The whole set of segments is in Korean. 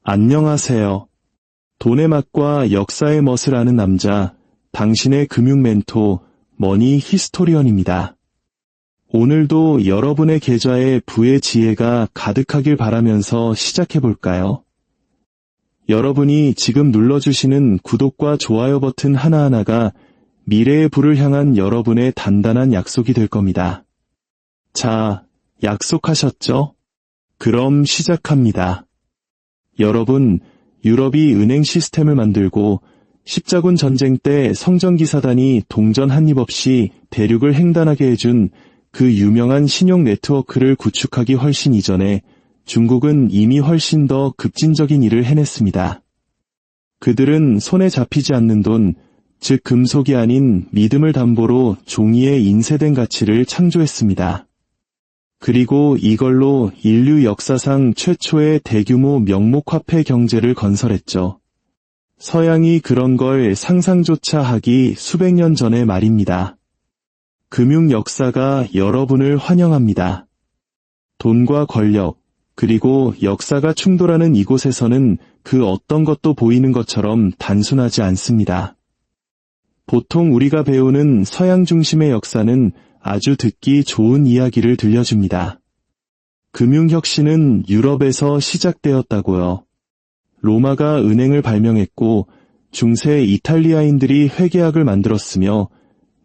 안녕하세요. 돈의 맛과 역사의 멋을 아는 남자, 당신의 금융 멘토, 머니 히스토리언입니다. 오늘도 여러분의 계좌에 부의 지혜가 가득하길 바라면서 시작해볼까요? 여러분이 지금 눌러주시는 구독과 좋아요 버튼 하나하나가 미래의 부를 향한 여러분의 단단한 약속이 될 겁니다. 자, 약속하셨죠? 그럼 시작합니다. 여러분, 유럽이 은행 시스템을 만들고 십자군 전쟁 때 성전기사단이 동전 한 입 없이 대륙을 횡단하게 해준 그 유명한 신용 네트워크를 구축하기 훨씬 이전에 중국은 이미 훨씬 더 급진적인 일을 해냈습니다. 그들은 손에 잡히지 않는 돈, 즉 금속이 아닌 믿음을 담보로 종이에 인쇄된 가치를 창조했습니다. 그리고 이걸로 인류 역사상 최초의 대규모 명목화폐 경제를 건설했죠. 서양이 그런 걸 상상조차 하기 수백 년 전의 말입니다. 금융 역사가 여러분을 환영합니다. 돈과 권력, 그리고 역사가 충돌하는 이곳에서는 그 어떤 것도 보이는 것처럼 단순하지 않습니다. 보통 우리가 배우는 서양 중심의 역사는 아주 듣기 좋은 이야기를 들려줍니다. 금융혁신은 유럽에서 시작되었다고요. 로마가 은행을 발명했고 중세 이탈리아인들이 회계학을 만들었으며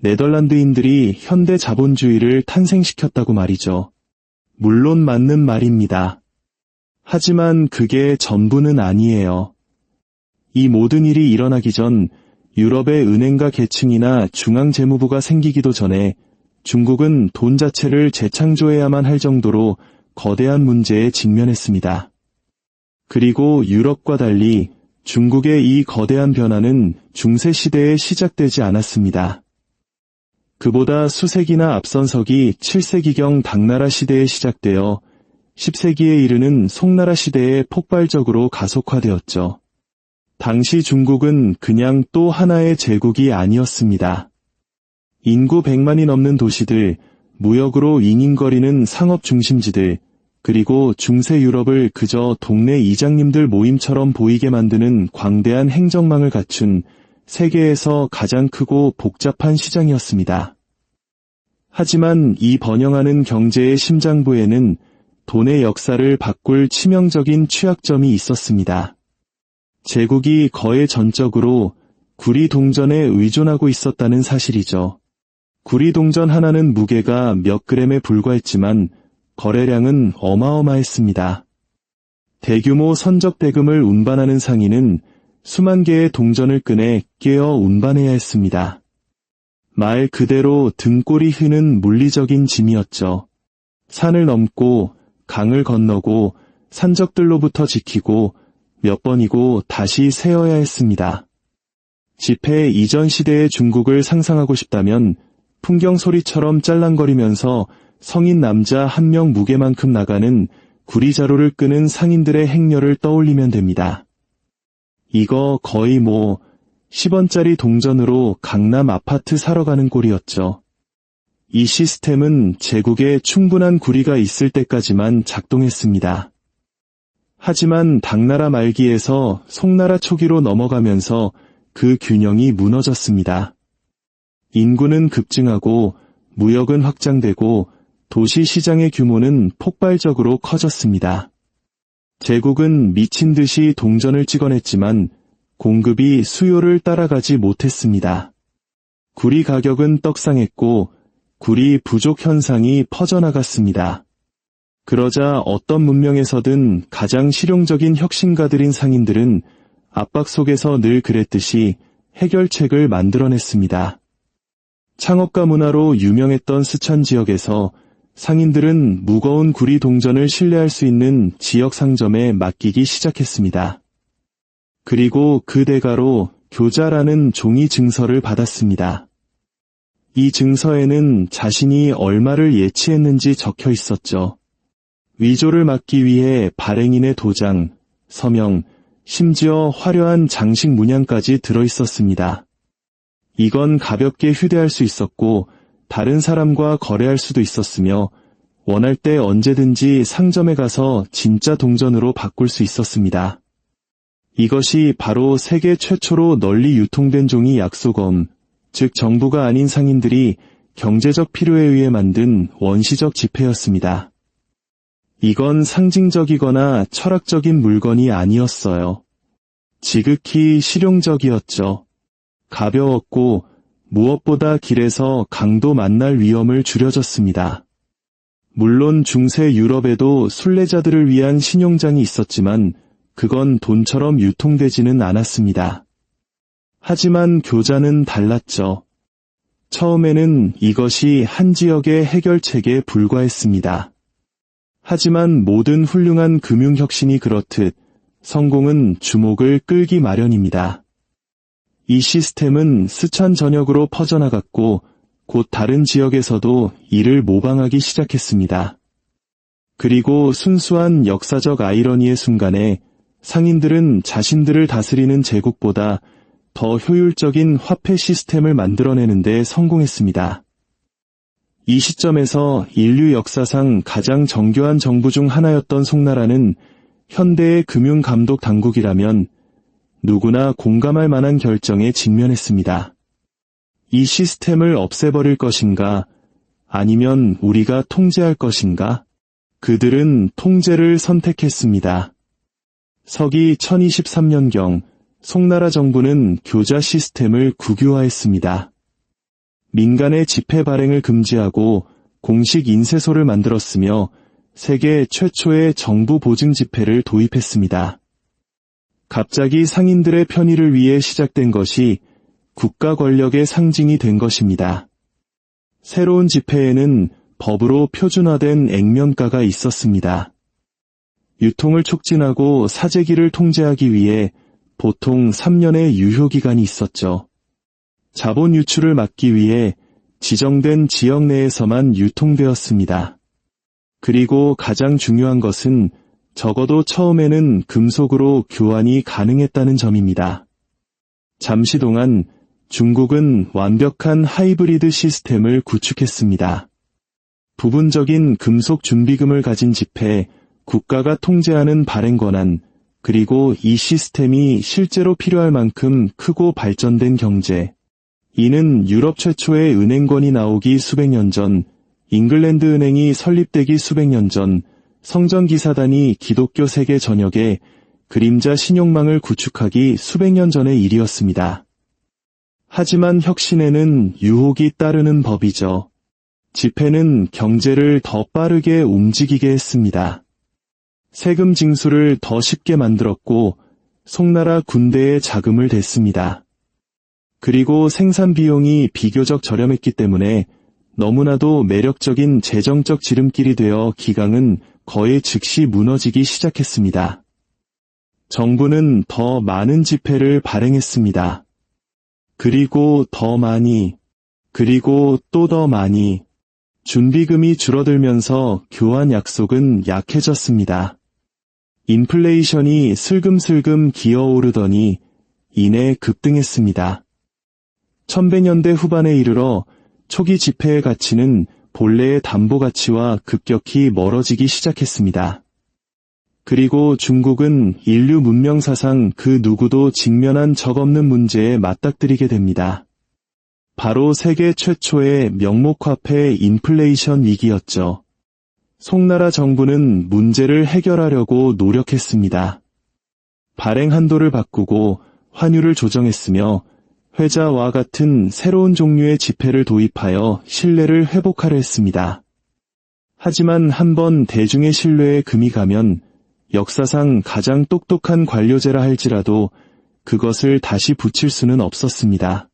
네덜란드인들이 현대 자본주의를 탄생시켰다고 말이죠. 물론 맞는 말입니다. 하지만 그게 전부는 아니에요. 이 모든 일이 일어나기 전 유럽의 은행가 계층이나 중앙재무부가 생기기도 전에 중국은 돈 자체를 재창조해야만 할 정도로 거대한 문제에 직면했습니다. 그리고 유럽과 달리 중국의 이 거대한 변화는 중세시대에 시작되지 않았습니다. 그보다 수세기나 앞선 서기 7세기경 당나라 시대에 시작되어 10세기에 이르는 송나라 시대에 폭발적으로 가속화되었죠. 당시 중국은 그냥 또 하나의 제국이 아니었습니다. 인구 100만이 넘는 도시들, 무역으로 윙윙거리는 상업 중심지들, 그리고 중세 유럽을 그저 동네 이장님들 모임처럼 보이게 만드는 광대한 행정망을 갖춘 세계에서 가장 크고 복잡한 시장이었습니다. 하지만 이 번영하는 경제의 심장부에는 돈의 역사를 바꿀 치명적인 취약점이 있었습니다. 제국이 거의 전적으로 구리 동전에 의존하고 있었다는 사실이죠. 구리 동전 하나는 무게가 몇 그램에 불과했지만 거래량은 어마어마했습니다. 대규모 선적 대금을 운반하는 상인은 수만 개의 동전을 꺼내 깨어 운반해야 했습니다. 말 그대로 등골이 흐는 물리적인 짐이었죠. 산을 넘고 강을 건너고 산적들로부터 지키고 몇 번이고 다시 세어야 했습니다. 지폐 이전 시대의 중국을 상상하고 싶다면 풍경 소리처럼 짤랑거리면서 성인 남자 한 명 무게만큼 나가는 구리자루를 끄는 상인들의 행렬을 떠올리면 됩니다. 이거 거의 10원짜리 동전으로 강남 아파트 사러 가는 꼴이었죠. 이 시스템은 제국에 충분한 구리가 있을 때까지만 작동했습니다. 하지만 당나라 말기에서 송나라 초기로 넘어가면서 그 균형이 무너졌습니다. 인구는 급증하고 무역은 확장되고 도시 시장의 규모는 폭발적으로 커졌습니다. 제국은 미친 듯이 동전을 찍어냈지만 공급이 수요를 따라가지 못했습니다. 구리 가격은 떡상했고 구리 부족 현상이 퍼져나갔습니다. 그러자 어떤 문명에서든 가장 실용적인 혁신가들인 상인들은 압박 속에서 늘 그랬듯이 해결책을 만들어냈습니다. 창업가 문화로 유명했던 스촨 지역에서 상인들은 무거운 구리 동전을 신뢰할 수 있는 지역 상점에 맡기기 시작했습니다. 그리고 그 대가로 교자라는 종이 증서를 받았습니다. 이 증서에는 자신이 얼마를 예치했는지 적혀 있었죠. 위조를 막기 위해 발행인의 도장, 서명, 심지어 화려한 장식 문양까지 들어있었습니다. 이건 가볍게 휴대할 수 있었고 다른 사람과 거래할 수도 있었으며 원할 때 언제든지 상점에 가서 진짜 동전으로 바꿀 수 있었습니다. 이것이 바로 세계 최초로 널리 유통된 종이 약소금, 즉 정부가 아닌 상인들이 경제적 필요에 의해 만든 원시적 지폐였습니다. 이건 상징적이거나 철학적인 물건이 아니었어요. 지극히 실용적이었죠. 가벼웠고 무엇보다 길에서 강도 만날 위험을 줄여줬습니다. 물론 중세 유럽에도 순례자들을 위한 신용장이 있었지만 그건 돈처럼 유통되지는 않았습니다. 하지만 교자는 달랐죠. 처음에는 이것이 한 지역의 해결책에 불과했습니다. 하지만 모든 훌륭한 금융혁신이 그렇듯 성공은 주목을 끌기 마련입니다. 이 시스템은 스촨 전역으로 퍼져나갔고 곧 다른 지역에서도 이를 모방하기 시작했습니다. 그리고 순수한 역사적 아이러니의 순간에 상인들은 자신들을 다스리는 제국보다 더 효율적인 화폐 시스템을 만들어내는 데 성공했습니다. 이 시점에서 인류 역사상 가장 정교한 정부 중 하나였던 송나라는 현대의 금융감독 당국이라면 누구나 공감할 만한 결정에 직면했습니다. 이 시스템을 없애버릴 것인가, 아니면 우리가 통제할 것인가? 그들은 통제를 선택했습니다. 서기 1023년경 송나라 정부는 교자 시스템을 국유화했습니다. 민간의 지폐 발행을 금지하고 공식 인쇄소를 만들었으며 세계 최초의 정부 보증 지폐를 도입했습니다. 갑자기 상인들의 편의를 위해 시작된 것이 국가 권력의 상징이 된 것입니다. 새로운 지폐에는 법으로 표준화된 액면가가 있었습니다. 유통을 촉진하고 사재기를 통제하기 위해 보통 3년의 유효기간이 있었죠. 자본 유출을 막기 위해 지정된 지역 내에서만 유통되었습니다. 그리고 가장 중요한 것은 적어도 처음에는 금속으로 교환이 가능했다는 점입니다. 잠시 동안 중국은 완벽한 하이브리드 시스템을 구축했습니다. 부분적인 금속 준비금을 가진 지폐, 국가가 통제하는 발행 권한, 그리고 이 시스템이 실제로 필요할 만큼 크고 발전된 경제. 이는 유럽 최초의 은행권이 나오기 수백 년 전, 잉글랜드 은행이 설립되기 수백 년 전, 성전기사단이 기독교 세계 전역에 그림자 신용망을 구축하기 수백 년 전의 일이었습니다. 하지만 혁신에는 유혹이 따르는 법이죠. 지폐는 경제를 더 빠르게 움직이게 했습니다. 세금 징수를 더 쉽게 만들었고 송나라 군대에 자금을 댔습니다. 그리고 생산 비용이 비교적 저렴했기 때문에 너무나도 매력적인 재정적 지름길이 되어 기강은 거의 즉시 무너지기 시작했습니다. 정부는 더 많은 지폐를 발행했습니다. 그리고 더 많이, 그리고 또 더 많이. 준비금이 줄어들면서 교환 약속은 약해졌습니다. 인플레이션이 슬금슬금 기어오르더니 이내 급등했습니다. 1100년대 후반에 이르러 초기 지폐의 가치는 본래의 담보 가치와 급격히 멀어지기 시작했습니다. 그리고 중국은 인류 문명사상 그 누구도 직면한 적 없는 문제에 맞닥뜨리게 됩니다. 바로 세계 최초의 명목화폐 인플레이션 위기였죠. 송나라 정부는 문제를 해결하려고 노력했습니다. 발행 한도를 바꾸고 환율을 조정했으며 회자와 같은 새로운 종류의 지폐를 도입하여 신뢰를 회복하려 했습니다. 하지만 한번 대중의 신뢰에 금이 가면 역사상 가장 똑똑한 관료제라 할지라도 그것을 다시 붙일 수는 없었습니다.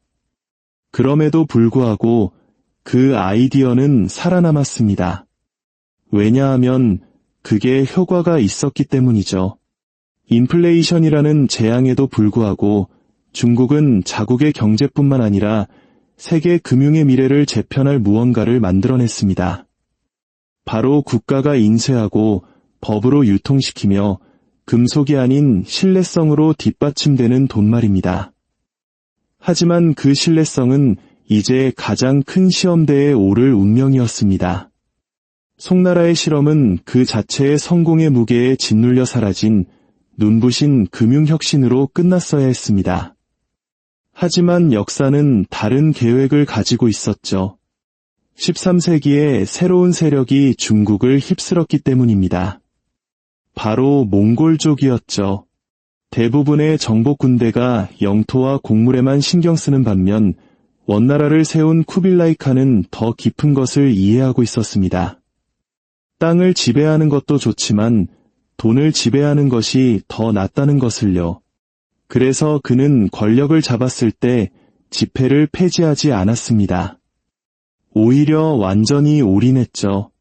그럼에도 불구하고 그 아이디어는 살아남았습니다. 왜냐하면 그게 효과가 있었기 때문이죠. 인플레이션이라는 재앙에도 불구하고 중국은 자국의 경제뿐만 아니라 세계 금융의 미래를 재편할 무언가를 만들어냈습니다. 바로 국가가 인쇄하고 법으로 유통시키며 금속이 아닌 신뢰성으로 뒷받침되는 돈말입니다. 하지만 그 신뢰성은 이제 가장 큰 시험대에 오를 운명이었습니다. 송나라의 실험은 그 자체의 성공의 무게에 짓눌려 사라진 눈부신 금융혁신으로 끝났어야 했습니다. 하지만 역사는 다른 계획을 가지고 있었죠. 13세기에 새로운 세력이 중국을 휩쓸었기 때문입니다. 바로 몽골족이었죠. 대부분의 정복 군대가 영토와 곡물에만 신경 쓰는 반면 원나라를 세운 쿠빌라이 칸은 더 깊은 것을 이해하고 있었습니다. 땅을 지배하는 것도 좋지만 돈을 지배하는 것이 더 낫다는 것을요. 그래서 그는 권력을 잡았을 때 지폐를 폐지하지 않았습니다. 오히려 완전히 올인했죠.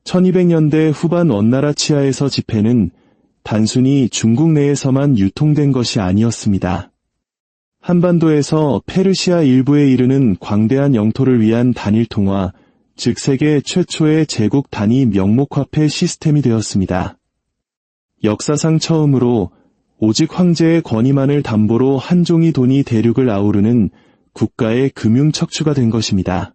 1200년대 후반 원나라 치하에서 지폐는 단순히 중국 내에서만 유통된 것이 아니었습니다. 한반도에서 페르시아 일부에 이르는 광대한 영토를 위한 단일 통화, 즉 세계 최초의 제국 단위 명목화폐 시스템이 되었습니다. 역사상 처음으로 오직 황제의 권위만을 담보로 한 종이 돈이 대륙을 아우르는 국가의 금융 척추가 된 것입니다.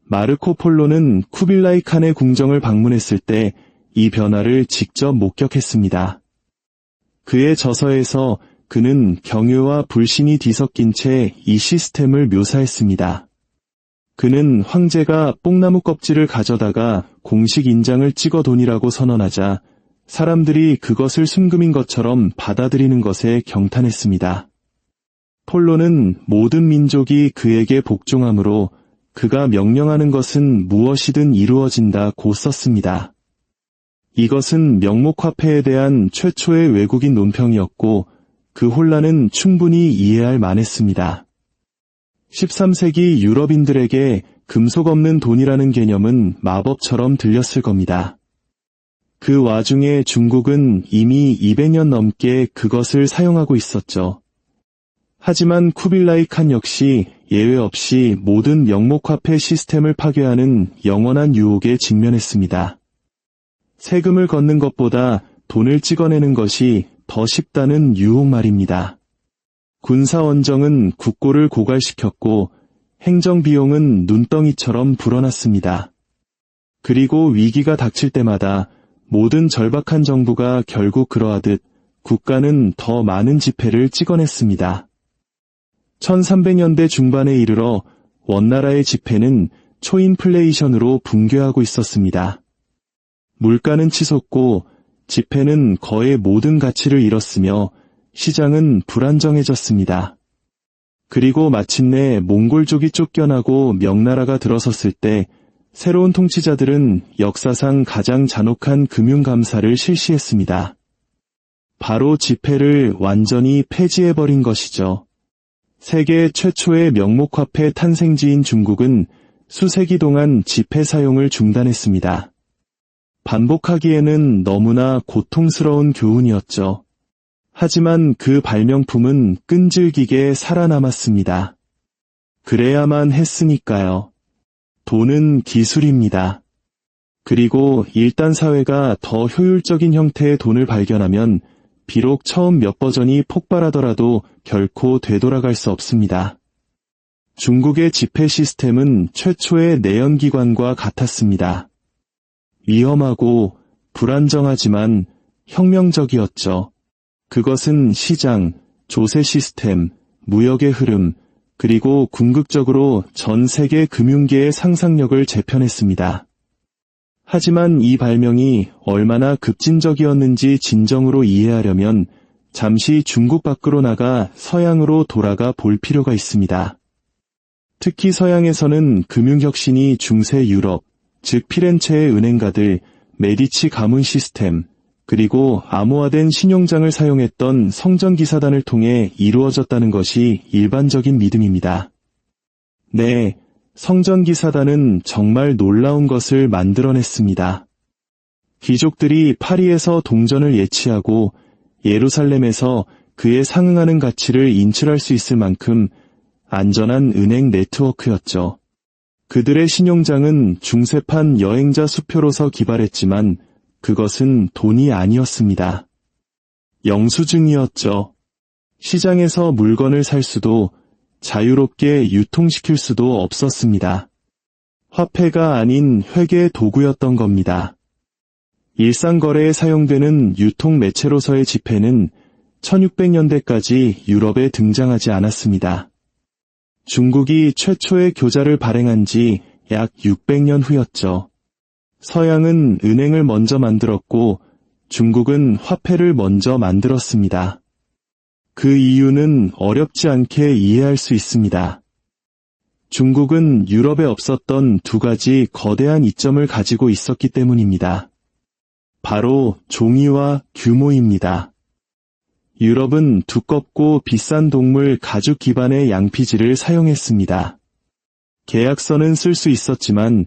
마르코 폴로는 쿠빌라이 칸의 궁정을 방문했을 때 이 변화를 직접 목격했습니다. 그의 저서에서 그는 경유와 불신이 뒤섞인 채 이 시스템을 묘사했습니다. 그는 황제가 뽕나무 껍질을 가져다가 공식 인장을 찍어 돈이라고 선언하자 사람들이 그것을 순금인 것처럼 받아들이는 것에 경탄했습니다. 폴로는 모든 민족이 그에게 복종하므로 그가 명령하는 것은 무엇이든 이루어진다고 썼습니다. 이것은 명목화폐에 대한 최초의 외국인 논평이었고 그 혼란은 충분히 이해할 만했습니다. 13세기 유럽인들에게 금속 없는 돈이라는 개념은 마법처럼 들렸을 겁니다. 그 와중에 중국은 이미 200년 넘게 그것을 사용하고 있었죠. 하지만 쿠빌라이 칸 역시 예외 없이 모든 명목화폐 시스템을 파괴하는 영원한 유혹에 직면했습니다. 세금을 걷는 것보다 돈을 찍어내는 것이 더 쉽다는 유혹 말입니다. 군사원정은 국고를 고갈시켰고 행정비용은 눈덩이처럼 불어났습니다. 그리고 위기가 닥칠 때마다 모든 절박한 정부가 결국 그러하듯 국가는 더 많은 지폐를 찍어냈습니다. 1300년대 중반에 이르러 원나라의 지폐는 초인플레이션으로 붕괴하고 있었습니다. 물가는 치솟고 지폐는 거의 모든 가치를 잃었으며 시장은 불안정해졌습니다. 그리고 마침내 몽골족이 쫓겨나고 명나라가 들어섰을 때 새로운 통치자들은 역사상 가장 잔혹한 금융감사를 실시했습니다. 바로 지폐를 완전히 폐지해버린 것이죠. 세계 최초의 명목화폐 탄생지인 중국은 수세기 동안 지폐 사용을 중단했습니다. 반복하기에는 너무나 고통스러운 교훈이었죠. 하지만 그 발명품은 끈질기게 살아남았습니다. 그래야만 했으니까요. 돈은 기술입니다. 그리고 일단 사회가 더 효율적인 형태의 돈을 발견하면 비록 처음 몇 버전이 폭발하더라도 결코 되돌아갈 수 없습니다. 중국의 지폐 시스템은 최초의 내연기관과 같았습니다. 위험하고 불안정하지만 혁명적이었죠. 그것은 시장, 조세 시스템, 무역의 흐름, 그리고 궁극적으로 전 세계 금융계의 상상력을 재편했습니다. 하지만 이 발명이 얼마나 급진적이었는지 진정으로 이해하려면 잠시 중국 밖으로 나가 서양으로 돌아가 볼 필요가 있습니다. 특히 서양에서는 금융혁신이 중세 유럽, 즉 피렌체의 은행가들, 메디치 가문 시스템, 그리고 암호화된 신용장을 사용했던 성전기사단을 통해 이루어졌다는 것이 일반적인 믿음입니다. 네, 성전기사단은 정말 놀라운 것을 만들어냈습니다. 귀족들이 파리에서 동전을 예치하고 예루살렘에서 그에 상응하는 가치를 인출할 수 있을 만큼 안전한 은행 네트워크였죠. 그들의 신용장은 중세판 여행자 수표로서 기발했지만 그것은 돈이 아니었습니다. 영수증이었죠. 시장에서 물건을 살 수도 자유롭게 유통시킬 수도 없었습니다. 화폐가 아닌 회계의 도구였던 겁니다. 일상 거래에 사용되는 유통 매체로서의 지폐는 1600년대까지 유럽에 등장하지 않았습니다. 중국이 최초의 교자를 발행한 지 약 600년 후였죠. 서양은 은행을 먼저 만들었고 중국은 화폐를 먼저 만들었습니다. 그 이유는 어렵지 않게 이해할 수 있습니다. 중국은 유럽에 없었던 두 가지 거대한 이점을 가지고 있었기 때문입니다. 바로 종이와 규모입니다. 유럽은 두껍고 비싼 동물 가죽 기반의 양피지를 사용했습니다. 계약서는 쓸 수 있었지만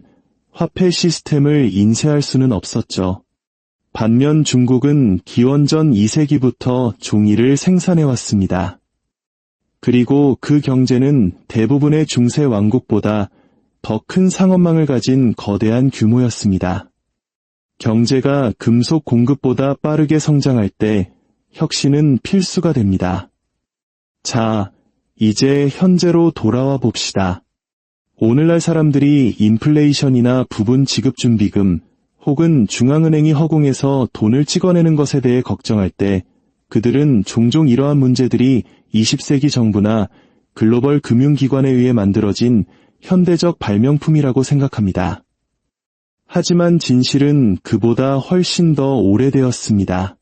화폐 시스템을 인쇄할 수는 없었죠. 반면 중국은 기원전 2세기부터 종이를 생산해왔습니다. 그리고 그 경제는 대부분의 중세 왕국보다 더 큰 상업망을 가진 거대한 규모였습니다. 경제가 금속 공급보다 빠르게 성장할 때 혁신은 필수가 됩니다. 자, 이제 현재로 돌아와 봅시다. 오늘날 사람들이 인플레이션이나 부분 지급준비금 혹은 중앙은행이 허공에서 돈을 찍어내는 것에 대해 걱정할 때 그들은 종종 이러한 문제들이 20세기 정부나 글로벌 금융기관에 의해 만들어진 현대적 발명품이라고 생각합니다. 하지만 진실은 그보다 훨씬 더 오래되었습니다.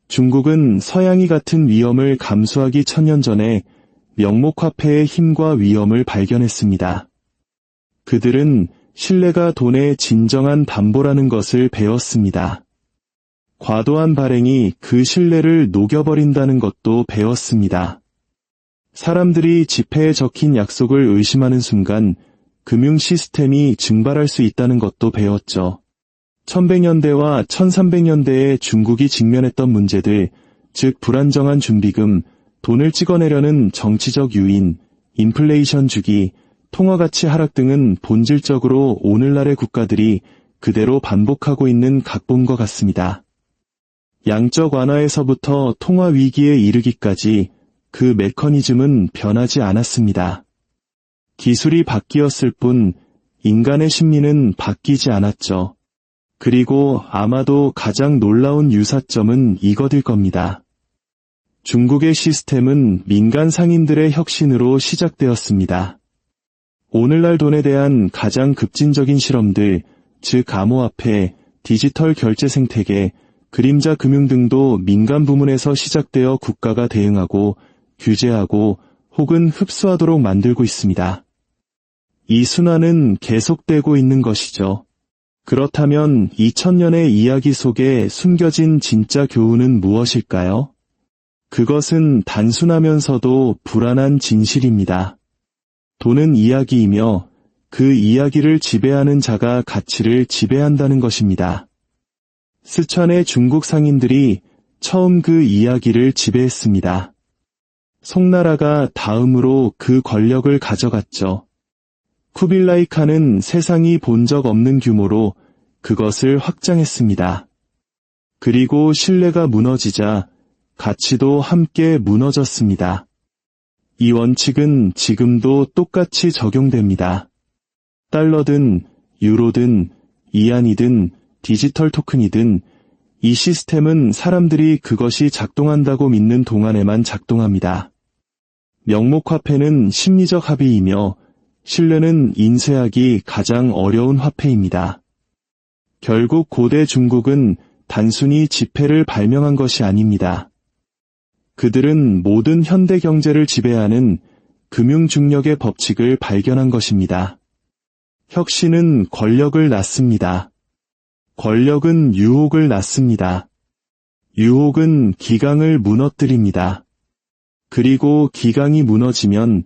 중국은 서양이 같은 위험을 감수하기 1000년 전에 명목화폐의 힘과 위험을 발견했습니다. 그들은 신뢰가 돈의 진정한 담보라는 것을 배웠습니다. 과도한 발행이 그 신뢰를 녹여버린다는 것도 배웠습니다. 사람들이 지폐에 적힌 약속을 의심하는 순간 금융 시스템이 증발할 수 있다는 것도 배웠죠. 1100년대와 1300년대에 중국이 직면했던 문제들, 즉 불안정한 준비금, 돈을 찍어내려는 정치적 유인, 인플레이션 주기, 통화가치 하락 등은 본질적으로 오늘날의 국가들이 그대로 반복하고 있는 각본과 같습니다. 양적 완화에서부터 통화 위기에 이르기까지 그 메커니즘은 변하지 않았습니다. 기술이 바뀌었을 뿐 인간의 심리는 바뀌지 않았죠. 그리고 아마도 가장 놀라운 유사점은 이것일 겁니다. 중국의 시스템은 민간 상인들의 혁신으로 시작되었습니다. 오늘날 돈에 대한 가장 급진적인 실험들, 즉 암호화폐, 디지털 결제 생태계, 그림자 금융 등도 민간 부문에서 시작되어 국가가 대응하고 규제하고 혹은 흡수하도록 만들고 있습니다. 이 순환은 계속되고 있는 것이죠. 그렇다면 2000년의 이야기 속에 숨겨진 진짜 교훈은 무엇일까요? 그것은 단순하면서도 불안한 진실입니다. 돈은 이야기이며 그 이야기를 지배하는 자가 가치를 지배한다는 것입니다. 스촨의 중국 상인들이 처음 그 이야기를 지배했습니다. 송나라가 다음으로 그 권력을 가져갔죠. 쿠빌라이 칸은 세상이 본 적 없는 규모로 그것을 확장했습니다. 그리고 신뢰가 무너지자 가치도 함께 무너졌습니다. 이 원칙은 지금도 똑같이 적용됩니다. 달러든 유로든 이안이든 디지털 토큰이든 이 시스템은 사람들이 그것이 작동한다고 믿는 동안에만 작동합니다. 명목화폐는 심리적 합의이며 신뢰는 인쇄하기 가장 어려운 화폐입니다. 결국 고대 중국은 단순히 지폐를 발명한 것이 아닙니다. 그들은 모든 현대 경제를 지배하는 금융 중력의 법칙을 발견한 것입니다. 혁신은 권력을 낳습니다. 권력은 유혹을 낳습니다. 유혹은 기강을 무너뜨립니다. 그리고 기강이 무너지면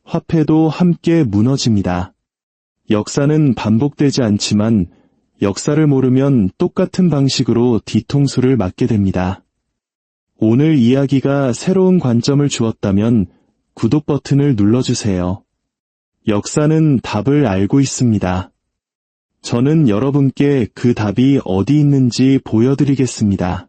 화폐도 함께 무너집니다. 역사는 반복되지 않지만 역사를 모르면 똑같은 방식으로 뒤통수를 맞게 됩니다. 오늘 이야기가 새로운 관점을 주었다면 구독 버튼을 눌러주세요. 역사는 답을 알고 있습니다. 저는 여러분께 그 답이 어디 있는지 보여드리겠습니다.